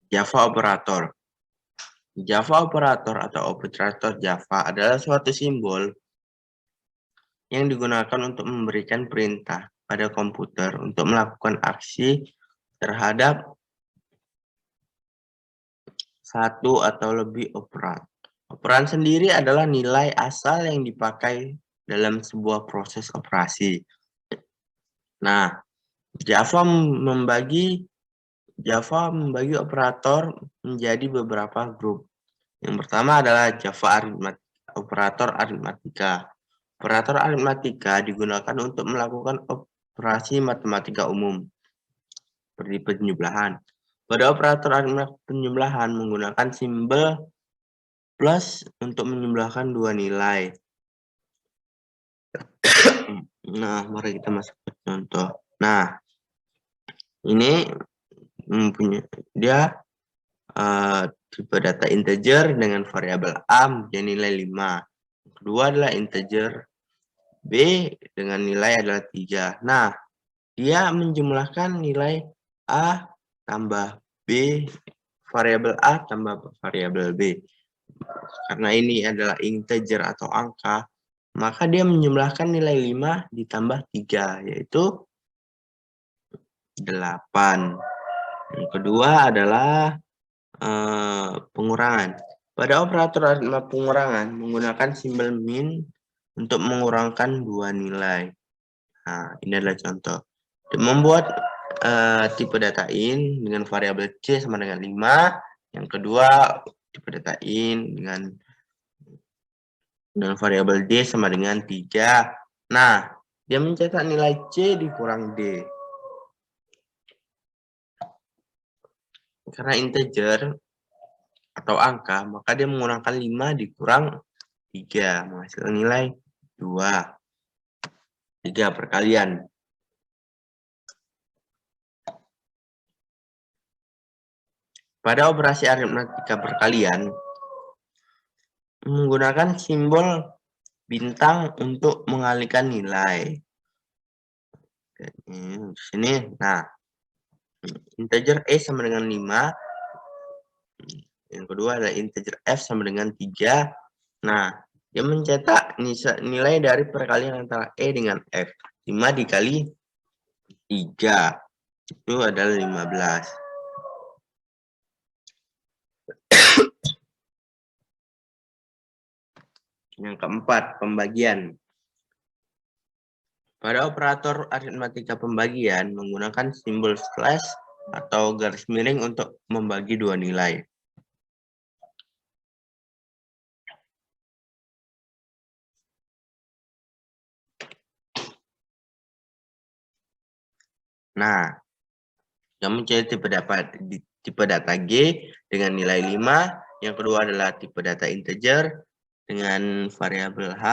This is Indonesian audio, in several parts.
Java Operator. Java Operator atau operator Java adalah suatu simbol yang digunakan untuk memberikan perintah pada komputer untuk melakukan aksi terhadap satu atau lebih operan. Operan sendiri adalah nilai asal yang dipakai dalam sebuah proses operasi. Nah, Java membagi operator menjadi beberapa grup. Yang pertama adalah operator aritmatika. Operator aritmatika digunakan untuk melakukan operasi matematika umum, seperti penjumlahan. Pada operator penjumlahan menggunakan simbol plus untuk menjumlahkan dua nilai. Nah, mari kita masuk ke contoh. Nah, ini dia tipe data integer dengan variabel A menjadi nilai 5. Kedua adalah integer B dengan nilai adalah 3. Nah, dia menjumlahkan nilai A tambah B, variabel A tambah variabel B. Karena ini adalah integer atau angka, maka dia menjumlahkan nilai 5 ditambah 3, yaitu 8. Yang kedua adalah pengurangan. Pada operator pengurangan menggunakan simbol min untuk mengurangkan dua nilai. Nah, ini adalah contoh. Membuat tipe data in dengan variabel c sama dengan 5. Yang kedua, tipe data in dengan variabel d sama dengan 3. Nah, dia mencetak nilai c dikurang d. Karena integer atau angka, maka dia mengurangkan 5 dikurang 3, menghasilkan nilai 2. 3 perkalian. Pada operasi aritmatika perkalian, menggunakan simbol bintang untuk mengalihkan nilai. Di sini, nah, integer E sama dengan 5. Yang kedua adalah integer F sama dengan 3. Nah, dia mencetak nilai dari perkalian antara E dengan F. 5 dikali 3. Itu adalah 15. Yang keempat, pembagian. Pada operator aritmatika pembagian menggunakan simbol slash atau garis miring untuk membagi dua nilai. Nah, yang menjadi tipe data G dengan nilai 5. Yang kedua adalah tipe data integer dengan variabel H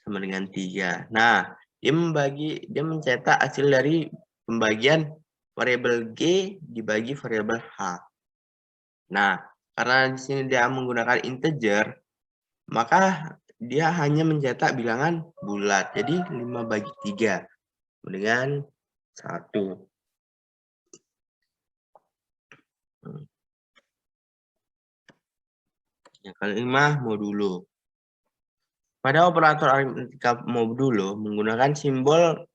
sama dengan 3. Nah, dia mencetak hasil dari pembagian variabel G dibagi variabel H. Nah, karena di sini dia menggunakan integer, maka dia hanya mencetak bilangan bulat. Jadi 5 bagi 3 dengan 1. Yang kelima, modulo. Pada operator aritmatika modulo menggunakan simbol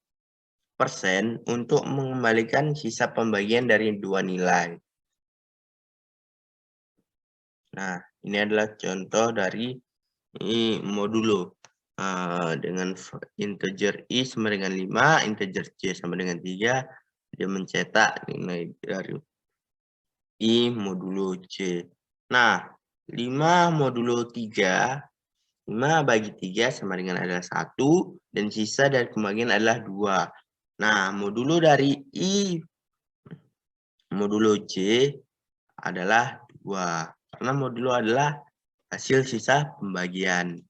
persen untuk mengembalikan sisa pembagian dari dua nilai. Nah, ini adalah contoh dari modulo. Dengan integer I sama dengan 5, integer C sama dengan 3, dia mencetak nilai dari I modulo C. Nah, 5 modulo 3, 5 bagi 3 sama dengan adalah 1, dan sisa dari pembagian adalah 2. Nah, modulo dari I modulo C adalah 2. Karena modulo adalah hasil sisa pembagian.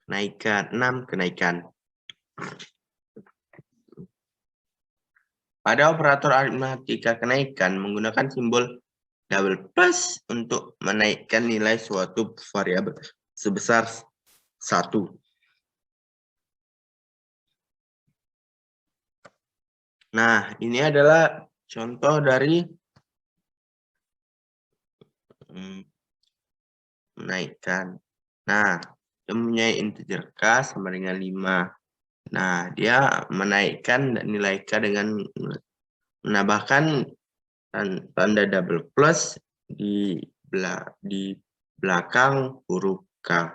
Kenaikan, 6 kenaikan. Pada operator aritmatika kenaikan menggunakan simbol double plus untuk menaikkan nilai suatu variabel sebesar 1. Nah, ini adalah contoh dari menaikkan. Nah, dia mempunyai integer K sama dengan 5. Nah, dia menaikkan nilai K dengan menambahkan tanda double plus di belakang huruf K.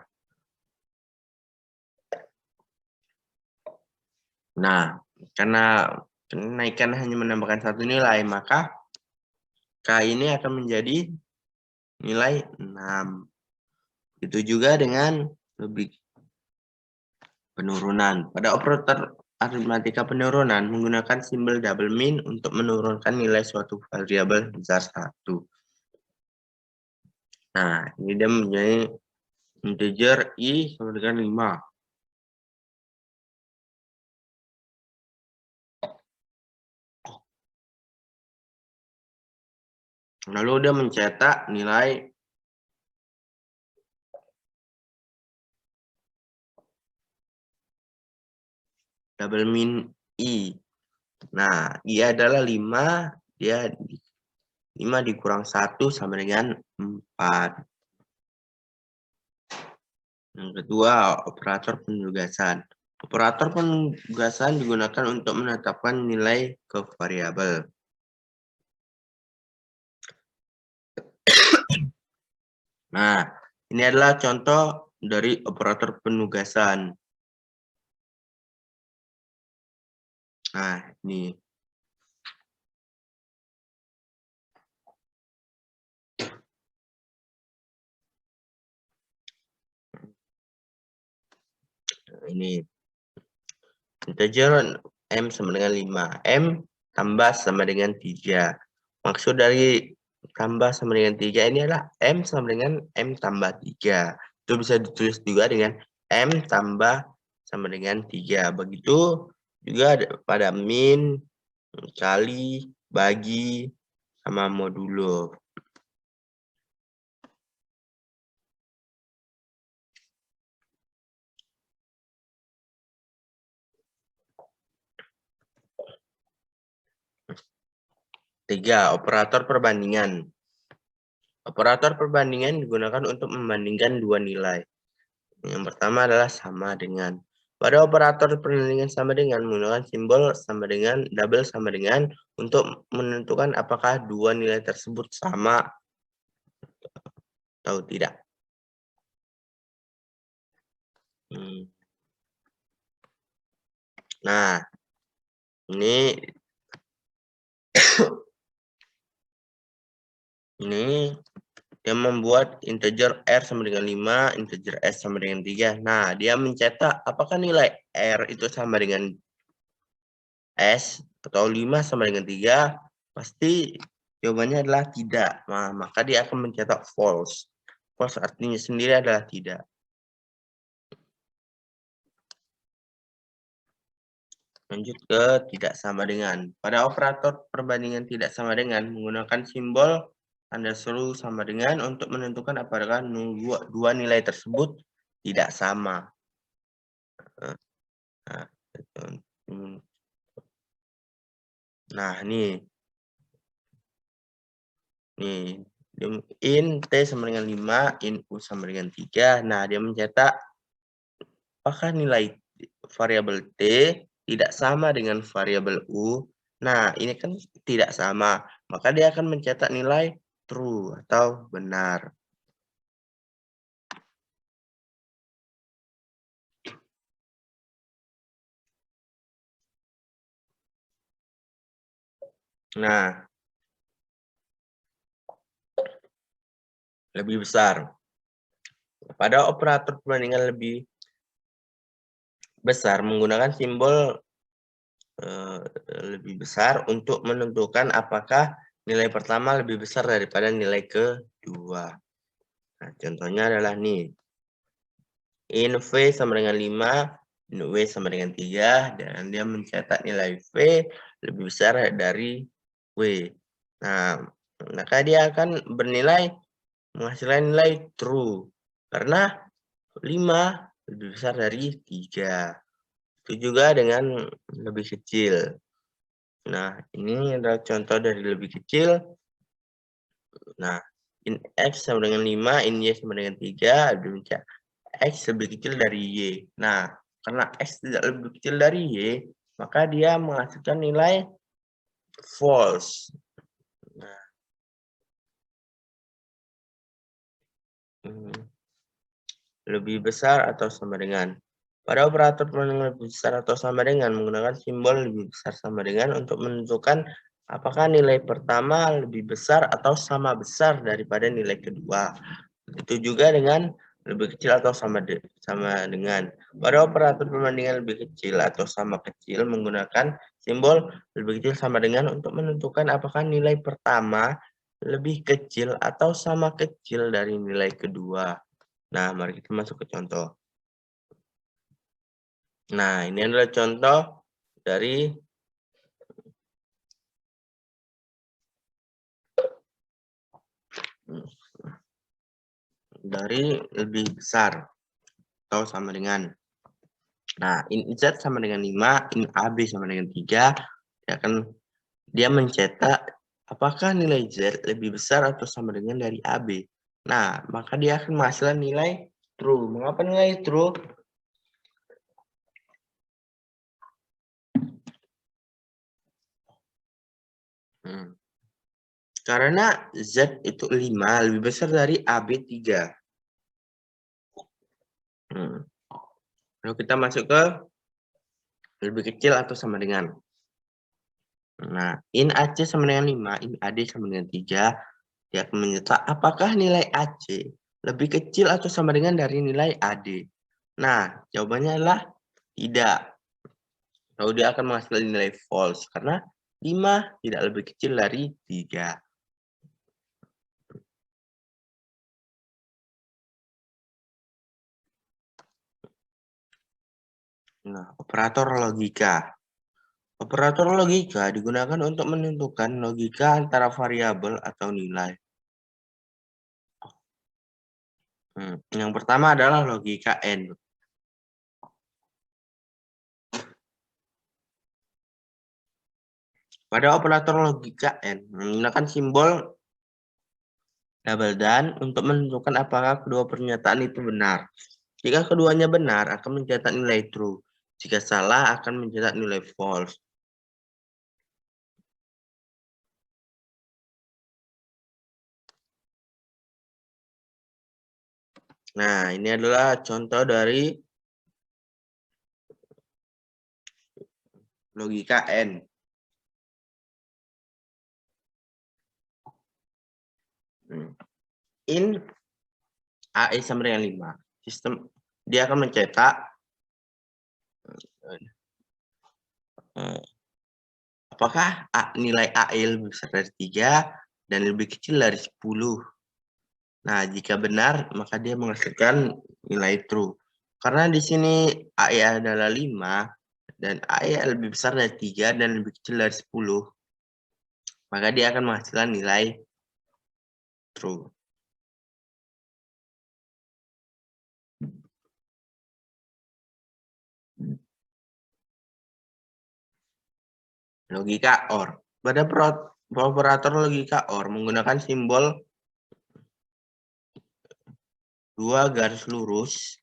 Nah, karena kenaikan hanya menambahkan satu nilai, maka K ini akan menjadi nilai 6. Itu juga dengan lebih penurunan. Pada operator aritmatika penurunan menggunakan simbol double min untuk menurunkan nilai suatu variabel besar 1. Nah, ini dia mempunyai integer I sama dengan 5. Lalu dia mencetak nilai double min I. Nah, I adalah 5, dia 5 dikurang 1 sama dengan 4. Yang kedua, operator penugasan. Operator penugasan digunakan untuk menetapkan nilai ke variabel. Nah, ini adalah contoh dari operator penugasan. Nah, ini. Ini. Integer M sama dengan 5. M tambah sama dengan 3. Maksud dari tambah sama dengan 3 ini adalah M sama dengan M tambah 3. Itu bisa ditulis juga dengan M tambah sama dengan 3. Begitu juga pada min, kali, bagi, sama modulo. Tiga, operator perbandingan. Operator perbandingan digunakan untuk membandingkan dua nilai. Yang pertama adalah sama dengan. Pada operator perbandingan sama dengan menggunakan simbol sama dengan, double sama dengan untuk menentukan apakah dua nilai tersebut sama atau tidak. Nah, ini dia membuat integer R sama dengan 5, integer S sama dengan 3. Nah, dia mencetak apakah nilai R itu sama dengan S atau 5 sama dengan 3. Pasti jawabannya adalah tidak. Nah, maka dia akan mencetak false. False artinya sendiri adalah tidak. Lanjut ke tidak sama dengan. Pada operator perbandingan tidak sama dengan menggunakan simbol tanda seru sama dengan untuk menentukan apakah dua nilai tersebut tidak sama. Nah, nih in T sama dengan 5, in U sama dengan 3. Nah, dia mencetak apakah nilai variabel T tidak sama dengan variabel U. Nah, ini kan tidak sama. Maka dia akan mencetak nilai true atau benar. Nah, lebih besar. Pada operator perbandingan lebih besar menggunakan simbol lebih besar untuk menentukan apakah nilai pertama lebih besar daripada nilai kedua. Nah, contohnya adalah nih. In V sama dengan 5, in W sama dengan 3, dan dia mencetak nilai V lebih besar dari W. Nah, maka dia akan menghasilkan nilai true. Karena 5 lebih besar dari 3. Itu juga dengan lebih kecil. Nah, ini adalah contoh dari lebih kecil. Nah, in X sama dengan 5, in Y sama dengan 3, demikian. X lebih kecil dari Y. Nah, karena X tidak lebih kecil dari Y, maka dia menghasilkan nilai false. Nah, lebih besar atau sama dengan. Pada operator perbandingan lebih besar atau sama dengan menggunakan simbol lebih besar sama dengan untuk menentukan apakah nilai pertama lebih besar atau sama besar daripada nilai kedua. Itu juga dengan lebih kecil atau sama dengan. Pada operator perbandingan lebih kecil atau sama kecil menggunakan simbol lebih kecil sama dengan untuk menentukan apakah nilai pertama lebih kecil atau sama kecil dari nilai kedua. Nah, mari kita masuk ke contoh. Nah, ini adalah contoh dari lebih besar atau sama dengan. Nah, in Z sama dengan 5, in AB sama dengan 3, dia mencetak apakah nilai Z lebih besar atau sama dengan dari AB. Nah, maka dia akan menghasilkan nilai true. Mengapa nilai true? Karena Z itu 5 lebih besar dari AB 3. Lalu kita masuk ke lebih kecil atau sama dengan. Nah, in AC sama dengan 5, in AD sama dengan 3, dia akan mencetak apakah nilai AC lebih kecil atau sama dengan dari nilai AD. Nah, jawabannya adalah tidak. Lalu dia akan menghasilkan nilai false karena 5 tidak lebih kecil dari 3. Nah, operator logika. Operator logika digunakan untuk menentukan logika antara variabel atau nilai. Yang pertama adalah logika AND. Pada operator logika AND menggunakan simbol double dan untuk menentukan apakah kedua pernyataan itu benar. Jika keduanya benar, akan mencetak nilai true. Jika salah, akan mencetak nilai false. Nah, ini adalah contoh dari logika AND. In AE sama dengan 5. Sistem dia akan mencetak apakah nilai AE lebih besar dari 3 dan lebih kecil dari 10. Nah, jika benar, maka dia menghasilkan nilai true. Karena di sini AE adalah 5 dan AE lebih besar dari 3 dan lebih kecil dari 10, maka dia akan menghasilkan nilai true. Logika OR. Pada operator logika OR menggunakan simbol 2 garis lurus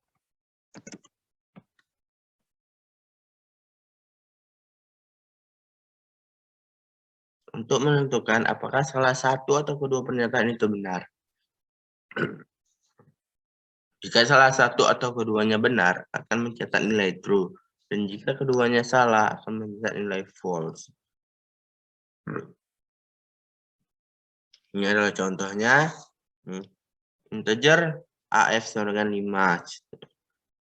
untuk menentukan apakah salah satu atau kedua pernyataan itu benar. Jika salah satu atau keduanya benar, akan mencetak nilai true. Dan jika keduanya salah, akan mencetak nilai false. Ini adalah contohnya. Integer AF sama dengan 5.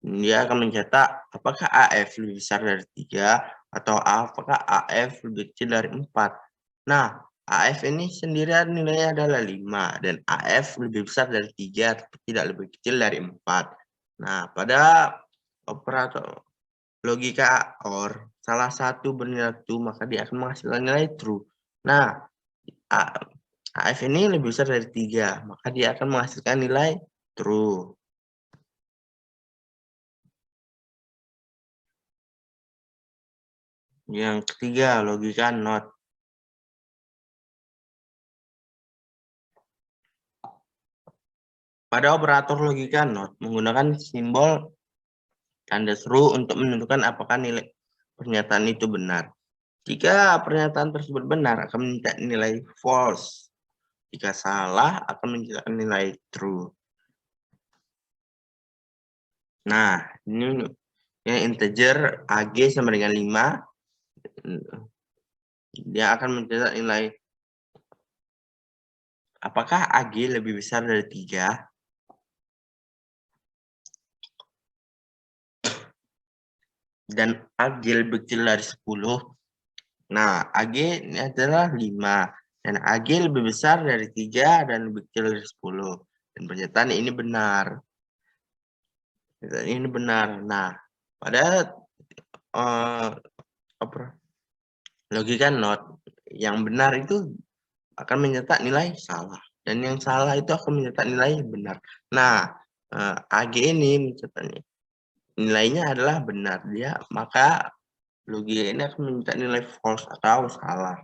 Dia akan mencetak apakah AF lebih besar dari 3 atau apakah AF lebih kecil dari 4. Nah, AF ini sendirian nilainya adalah 5 dan AF lebih besar dari 3 tapi tidak lebih kecil dari 4. Nah, pada operator logika OR, salah satu bernilai true maka dia akan menghasilkan nilai true. Nah, AF ini lebih besar dari 3, maka dia akan menghasilkan nilai true. Yang ketiga, logika not. Pada operator logika not menggunakan simbol tanda seru untuk menentukan apakah nilai pernyataan itu benar. Jika pernyataan tersebut benar, akan mencetak nilai false. Jika salah, akan mencetak nilai true. Nah, ini yang integer AG sama dengan 5. Dia akan mencetak nilai apakah AG lebih besar dari 3? Dan AG lebih kecil dari 10. Nah, AG ini adalah 5. Dan AG lebih besar dari 3 dan lebih kecil dari 10. Dan pernyataan ini benar. Pernyataan ini benar. Nah, pada logika not, yang benar itu akan mencetak nilai salah. Dan yang salah itu akan mencetak nilai benar. Nah, AG ini mencetak nilainya adalah benar. Maka logika ini akan mencetak nilai false atau salah.